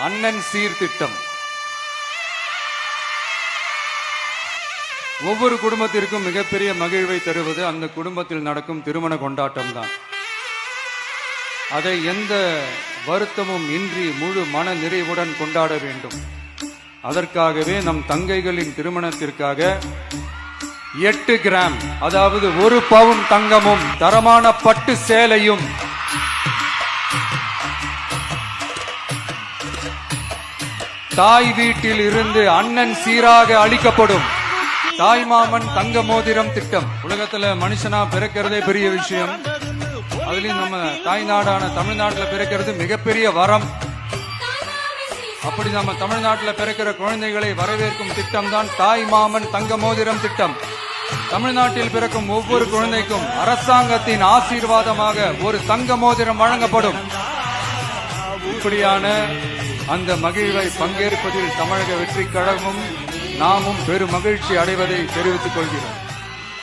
அண்ணன் சீர்திட்டம். ஒவ்வொரு குடும்பத்திற்கும் மிகப்பெரிய மகிழ்வை தருவது அந்த குடும்பத்தில் நடக்கும் திருமண கொண்டாட்டம் தான். அதை எந்த வருத்தமும் இன்றி முழு மன நிறைவுடன் கொண்டாட வேண்டும். அதற்காகவே நம் தங்கைகளின் திருமணத்திற்காக 8 கிராம், அதாவது 1 பவுன் தங்கமும் தரமான பட்டு சேலையும் தாய் வீட்டில் இருந்து அண்ணன் சீராக அளிக்கப்படும். தாய் மாமன் தங்க மோதிரம் திட்டம். உலகத்துல மனுஷனா பிறக்கிறதே பெரிய விஷயம். அதுலயும் நம்ம தாய் நாடான தமிழ்நாட்டில் பிறக்கிறது மிகப்பெரிய வரம். அப்படி நம்ம தமிழ்நாட்டில் பிறக்கிற குழந்தைகளை வரவேற்கும் திட்டம் தான் தாய் மாமன் தங்க மோதிரம் திட்டம். தமிழ்நாட்டில் பிறக்கும் ஒவ்வொரு குழந்தைக்கும் அரசாங்கத்தின் ஆசீர்வாதமாக ஒரு தங்க மோதிரம் வழங்கப்படும். இப்படியான அந்த மகிழ்வை பங்கேற்பதில் தமிழக வெற்றி கழகமும் நாமும் பெரும் மகிழ்ச்சி அடைவதை தெரிவித்துக் கொள்கிறோம்.